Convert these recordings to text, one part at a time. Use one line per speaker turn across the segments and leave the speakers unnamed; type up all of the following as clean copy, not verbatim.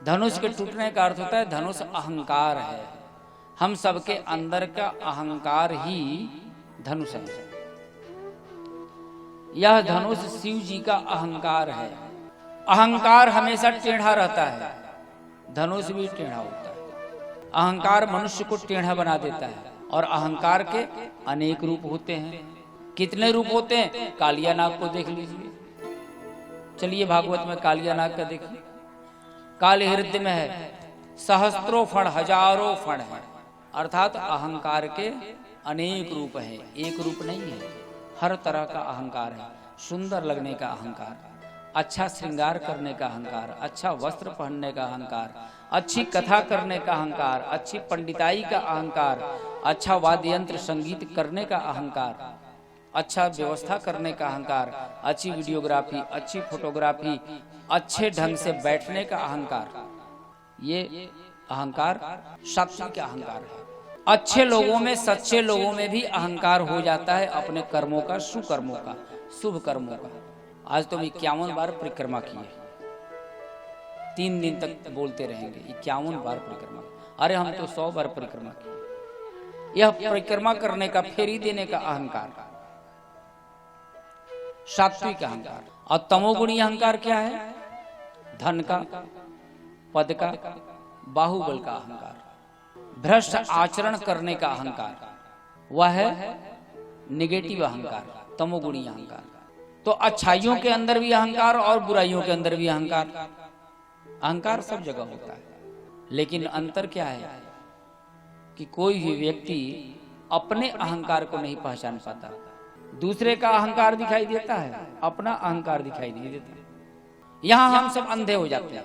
धनुष के टूटने का अर्थ होता है धनुष अहंकार है। हम सबके अंदर का अहंकार ही धनुष है। यह धनुष शिव जी का अहंकार है। अहंकार हमेशा टेढ़ा रहता है, धनुष भी टेढ़ा होता है। अहंकार मनुष्य को टेढ़ा बना देता है और अहंकार के अनेक रूप होते हैं। कितने रूप होते हैं? कालिया नाग को देख लीजिए। चलिए भागवत में कालिया नाग का देखिए। काल हृदय में है, सहस्त्रों फण, हजारों फण है, अर्थात अहंकार के अनेक रूप हैं, एक रूप नहीं है। हर तरह का अहंकार है। सुंदर लगने का अहंकार, अच्छा श्रृंगार करने का अहंकार, अच्छा वस्त्र पहनने का अहंकार, अच्छी कथा करने का अहंकार, अच्छी पंडिताई का अहंकार, अच्छा वाद्य यंत्र संगीत करने का अहंकार, अच्छा व्यवस्था करने का अहंकार, अच्छी वीडियोग्राफी, अच्छी फोटोग्राफी, अच्छे ढंग से बैठने का अहंकार। ये अहंकार सात्विक अहंकार है। अच्छे लोगों में, सच्चे लोगों में भी अहंकार हो जाता है अपने कर्मों का, सुकर्मों का, शुभ कर्मों का। आज तो 51 बार परिक्रमा की है, 3 दिन तक बोलते रहेंगे 51 बार परिक्रमा। अरे हम तो 100 बार परिक्रमा की। यह परिक्रमा करने का, फेरी देने का अहंकार, सात्विक अहंकार। और तमोगुणी अहंकार क्या है? धन का, पद का, बाहुबल का अहंकार, भ्रष्ट आचरण करने का अहंकार, वह है निगेटिव अहंकार, तमोगुणी अहंकार। तो अच्छाइयों के अंदर भी अहंकार और बुराइयों के अंदर भी अहंकार। अहंकार सब जगह होता है, लेकिन अंतर क्या है कि कोई भी व्यक्ति अपने अहंकार को नहीं पहचान पाता। दूसरे का अहंकार दिखाई देता है, अपना अहंकार दिखाई नहीं देता। यहां हम सब अंधे हो जाते हैं।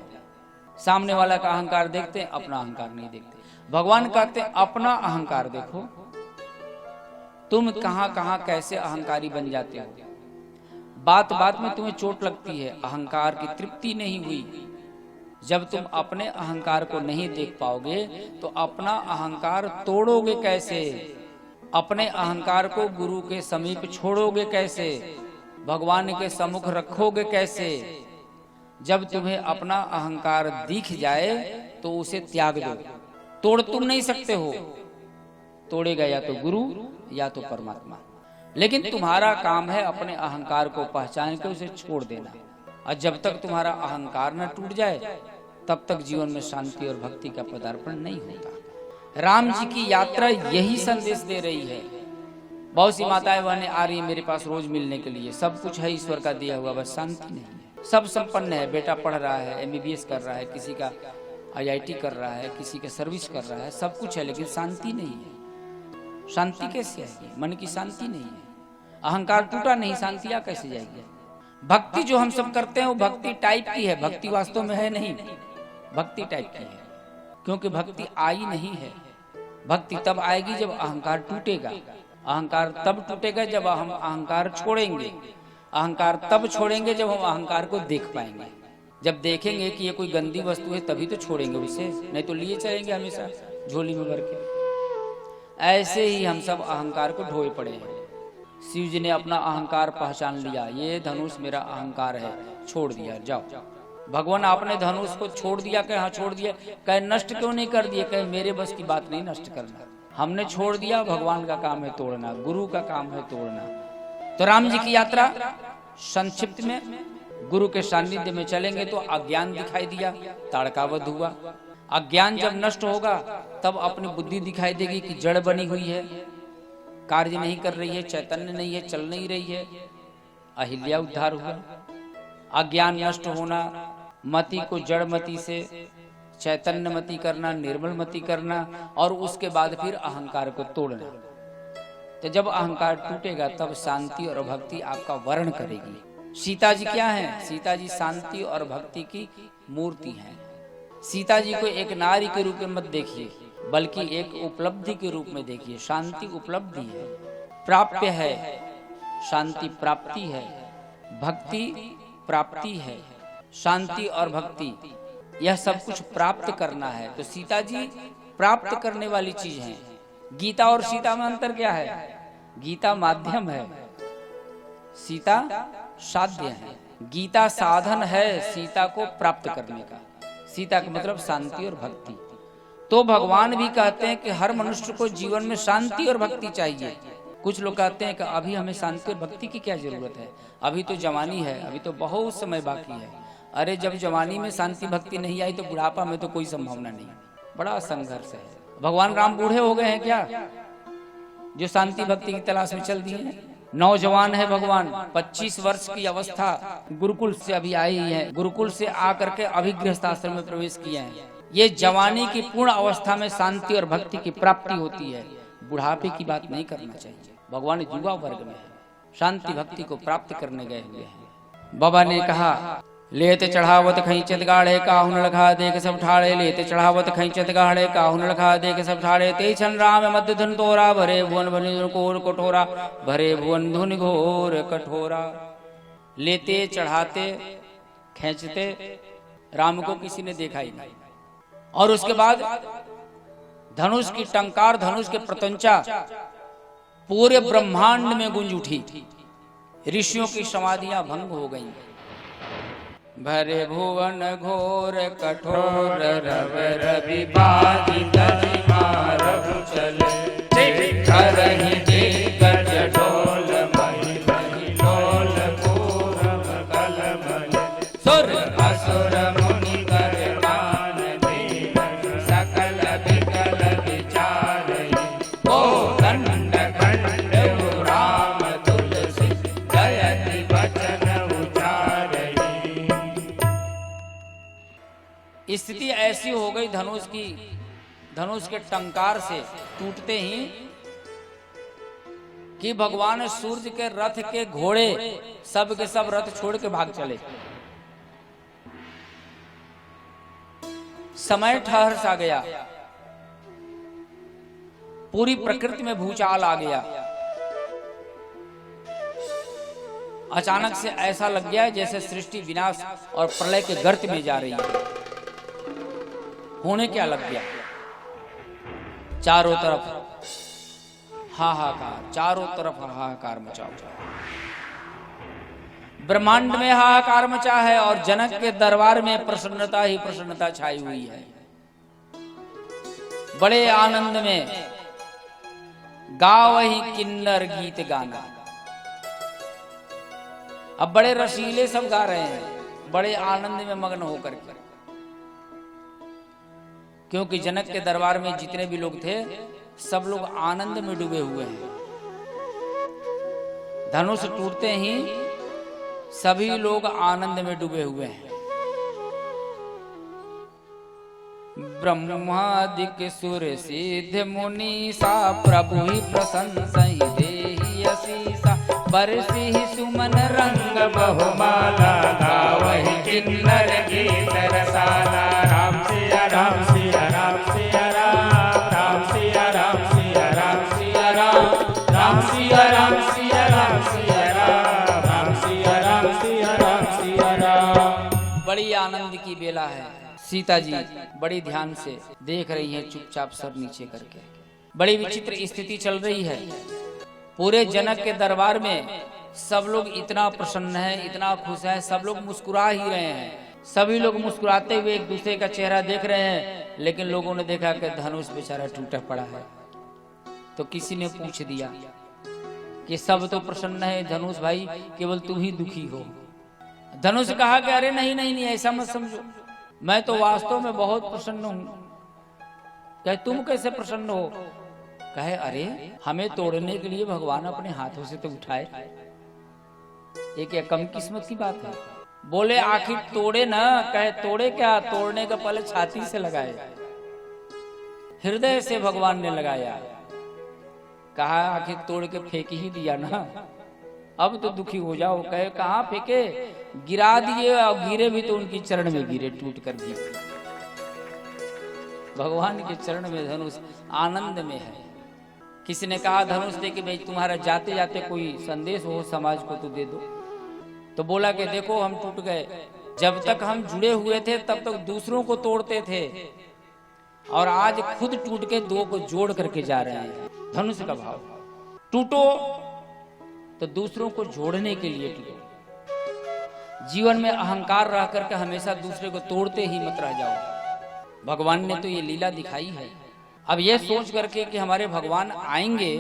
सामने वाला का अहंकार देखते हैं, अपना अहंकार नहीं देखते। भगवान कहते हैं अपना अहंकार देखो। तुम कहां कहां कैसे अहंकारी बन जाते हो। बात बात में तुम्हें चोट लगती है, अहंकार की तृप्ति नहीं हुई। जब तुम अपने अहंकार को नहीं देख पाओगे तो अपना अहंकार तोड़ोगे कैसे? अपने अहंकार को गुरु के समीप छोड़ोगे कैसे? भगवान के सम्मुख रखोगे कैसे? जब तुम्हें अपना अहंकार दिख जाए तो उसे त्याग दो। तोड़ तुम नहीं सकते हो, तोड़ेगा या तो गुरु या तो परमात्मा। लेकिन तुम्हारा काम है अपने अहंकार को पहचान के उसे छोड़ देना। और जब तक तुम्हारा अहंकार न टूट जाए तब तक जीवन में शांति और भक्ति का पदार्पण नहीं होता। राम जी की यात्रा यही संदेश दे रही है। बहुत सी माताएं बहनें आ रही है मेरे पास रोज मिलने के लिए। सब कुछ है ईश्वर का दिया हुआ, बस शांति नहीं है। सब संपन्न है, बेटा पढ़ रहा है, MBBS कर रहा है, किसी का IIT कर रहा है, किसी का सर्विस कर रहा है, सब कुछ है, लेकिन शांति नहीं है। शांति कैसे आएगी? मन की शांति नहीं है। अहंकार टूटा नहीं, शांति आ कैसे जाएगी? भक्ति जो हम सब करते हैं वो भक्ति टाइप की है, भक्ति वास्तव में है नहीं, भक्ति टाइप की है। क्योंकि भक्ति आई नहीं है। भक्ति तब आएगी जब अहंकार टूटेगा। अहंकार तब टूटेगा जब हम अहंकार छोड़ेंगे। अहंकार तब छोड़ेंगे जब हम अहंकार को देख पाएंगे। जब देखेंगे कि ये कोई गंदी वस्तु है तभी तो छोड़ेंगे उसे, नहीं तो लिए चलेंगे हमेशा झोली में भर के। ऐसे ही हम सब अहंकार को ढोए पड़े हैं। शिव जी ने अपना अहंकार पहचान लिया, ये धनुष मेरा अहंकार है, छोड़ दिया, जाओ। भगवान आपने धनुष को छोड़ दिया, कहे हाँ छोड़ दिया, कहे नष्ट क्यों नहीं कर दिए, कहे मेरे बस की बात नहीं नष्ट करना। हमने छोड़ दिया, भगवान का काम है तोड़ना, गुरु का काम है तोड़ना। तो राम जी की यात्रा संक्षिप्त में, गुरु के सानिध्य में चलेंगे तो अज्ञान दिखाई दिया, ताड़कावध हुआ। अज्ञान जब नष्ट होगा तब अपनी बुद्धि दिखाई देगी कि जड़ बनी हुई है, कार्य नहीं कर रही है, चैतन्य नहीं है, चल नहीं रही है। अहिल्या उद्धार हुआ। अज्ञान नष्ट होना, मति को जड़ मति से चैतन्य मति करना, निर्मल मति करना, और उसके बाद फिर अहंकार को तोड़ना। तो जब अहंकार टूटेगा तब शांति और भक्ति आपका वर्ण करेगी। सीता जी क्या है? सीता जी शांति और भक्ति की मूर्ति हैं। सीता जी को एक नारी के रूप में मत देखिए, बल्कि एक उपलब्धि के रूप में देखिए। शांति उपलब्धि है, प्राप्य है। शांति प्राप्ति है, भक्ति प्राप्ति है। शांति और भक्ति यह सब कुछ प्राप्त करना है। तो सीता जी प्राप्त करने वाली चीज है। गीता और सीता में अंतर क्या है? गीता माध्यम है, सीता साध्य है। गीता साधन है सीता को प्राप्त करने का, सीता का मतलब शांति और भक्ति। तो भगवान भी कहते हैं कि हर मनुष्य को जीवन में शांति और भक्ति चाहिए। कुछ लोग कहते हैं कि अभी हमें शांति और भक्ति की क्या जरूरत है, अभी तो जवानी है, अभी तो बहुत समय बाकी है। अरे जब जवानी में शांति भक्ति नहीं आई तो बुढ़ापा में तो कोई संभावना नहीं। बड़ा संघर्ष है। भगवान राम बूढ़े हो गए हैं क्या जो शांति भक्ति की तलाश में चल दिए हैं? नौजवान है भगवान, 25 वर्ष की अवस्था, गुरुकुल से अभी आई है, गुरुकुल से आकर के अभी गृहस्थाश्रम में प्रवेश किए हैं। ये जवानी की पूर्ण अवस्था में शांति और भक्ति की प्राप्ति होती है, बुढ़ापे की बात नहीं करना चाहिए। भगवान युवा वर्ग में है, शांति भक्ति को प्राप्त करने गए हुए हैं। बाबा ने कहा लेते चढ़ावत खैचत गाढ़े काहुन लखा देख सब ठाड़े, लेते चढ़ावत खैचत गाढ़े काहुन लखा देख सब ठाड़े, ते छन राम मध्य धुन तोरा, भरे भुवन भुवन घोर कठोरा, भरे भुवन धुन घोर कठोरा। लेते चढ़ाते खींचते राम को किसी ने देखा ही नहीं। और उसके बाद धनुष की टंकार, धनुष के प्रतंचा पूरे ब्रह्मांड में गूंज उठी। ऋषियों की समाधियां भंग हो गईं। भरे भुवन घोर कठोर, रव रवि बाधित मारहु चले, करहि दिग्गज ढोल महि महि लोल पूरब कलमल, सुर असुर मुनि कर मान देव, सकल विकल विचारहि, ओ दंड खंड राम तुलसी, जयति वचन उचारहि। स्थिति ऐसी हो गई धनुष की, धनुष के टंकार से टूटते ही कि भगवान सूर्य के रथ के घोड़े सब के सब रथ छोड़ के भाग चले। समय ठहर सा गया, पूरी प्रकृति में भूचाल आ गया। अचानक से ऐसा लग गया जैसे सृष्टि विनाश और प्रलय के गर्त में जा रही है। होने क्या लग गया, चारों तरफ हाहाकार, चारों तरफ हाहाकार मचा हुआ। ब्रह्मांड में हाहाकार मचा है और जनक के दरबार में प्रसन्नता ही प्रसन्नता छाई हुई है। बड़े आनंद में गावहि किन्नर गीत गाना। अब बड़े रसीले सब गा रहे हैं, बड़े आनंद में मग्न होकर के, क्योंकि जनक के दरबार में जितने भी लोग थे सब लोग आनंद में डूबे हुए हैं। धनुष टूटते ही सभी लोग आनंद में डूबे हुए हैं। ब्रह्मादिक सुर सिद्ध मुनि सा, प्रभु ही प्रशंसहि देहि असीसा, बरसि सुमन रंग बहुमाला, गावहि किन्नर गीत रसाला। राम सिया राम सिया राम सिया राम, राम सिया राम सिया राम सिया राम, राम सिया राम सिया राम सिया राम, राम सिया राम सिया राम सिया राम। बड़ी आनंद की बेला है। सीता जी बड़ी ध्यान से देख रही हैं, चुपचाप सर नीचे करके। बड़ी विचित्र स्थिति चल रही है। पूरे जनक के दरबार में सब लोग इतना प्रसन्न हैं, इतना खुश हैं, सब लोग मुस्कुरा ही रहे हैं। सभी लोग मुस्कुराते हुए एक दूसरे का चेहरा देख रहे हैं। लेकिन लोगों ने देखा कि धनुष बेचारा टूटा पड़ा है। तो किसी ने पूछ दिया कि सब तो प्रसन्न है धनुष भाई, केवल तुम ही दुखी हो। धनुष कहा कि अरे नहीं नहीं नहीं, ऐसा मत समझो, मैं तो वास्तव में बहुत प्रसन्न हूं। कहे तुम कैसे प्रसन्न हो? कहे अरे हमें तोड़ने के लिए भगवान अपने हाथों से तो उठाए, ये क्या कम किस्मत की बात है? बोले आखिर तोड़े ना। कहे तोड़े क्या, तोड़ने का पहले छाती से लगाए, हृदय से भगवान ने लगाया। कहा आखिर तोड़ के फेंक ही दिया ना, अब तो दुखी हो जाओ। कहे कहाँ फेंके, गिरा दिए, और गिरे भी तो उनकी चरण में गिरे, टूट कर गिरे। भगवान के चरण में धनुष आनंद में है। किसी ने कहा धनुष दे कि भाई तुम्हारा जाते जाते कोई संदेश हो समाज को तो दे दो। तो बोला कि देखो हम टूट गए, जब तक हम जुड़े हुए थे तब तक दूसरों को तोड़ते थे, और आज खुद टूट के दो को जोड़ करके जा रहे हैं। धनुष का भाव, टूटो तो दूसरों को जोड़ने के लिए टूटो। जीवन में अहंकार रह करके हमेशा दूसरे को तोड़ते ही मत रह जाओ। भगवान ने तो ये लीला दिखाई है। अब ये सोच करके कि हमारे भगवान आएंगे,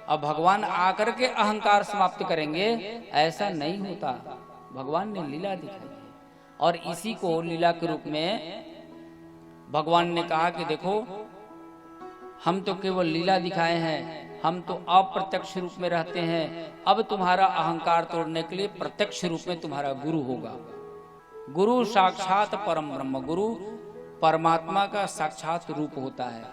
अब भगवान आकर के अहंकार समाप्त करेंगे, ऐसा नहीं होता। भगवान ने लीला दिखाई है और इसी को लीला के रूप में भगवान ने कहा कि देखो, हम तो केवल लीला दिखाए हैं, हम तो अप्रत्यक्ष रूप में रहते हैं। अब तुम्हारा अहंकार तोड़ने के लिए प्रत्यक्ष रूप में तुम्हारा गुरु होगा। गुरु साक्षात परम ब्रह्म, गुरु परमात्मा का साक्षात रूप होता है,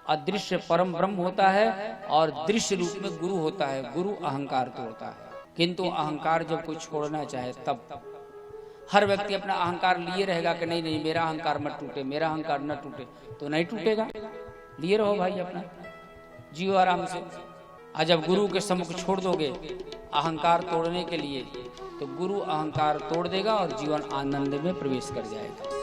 अदृश्य परम ब्रह्म होता है और दृश्य रूप में गुरु होता है। गुरु अहंकार तोड़ता है, किंतु अहंकार जब कोई छोड़ना चाहे तब हर व्यक्ति अपना अहंकार लिए रहेगा कि नहीं नहीं मेरा अहंकार मत टूटे, मेरा अहंकार न टूटे, तो नहीं टूटेगा। लिए रहो भाई, अपना जियो आराम से। और जब गुरु के सम्मुख छोड़ दोगे अहंकार तोड़ने के लिए, तो गुरु अहंकार तोड़ देगा और जीवन आनंद में प्रवेश कर जाएगा।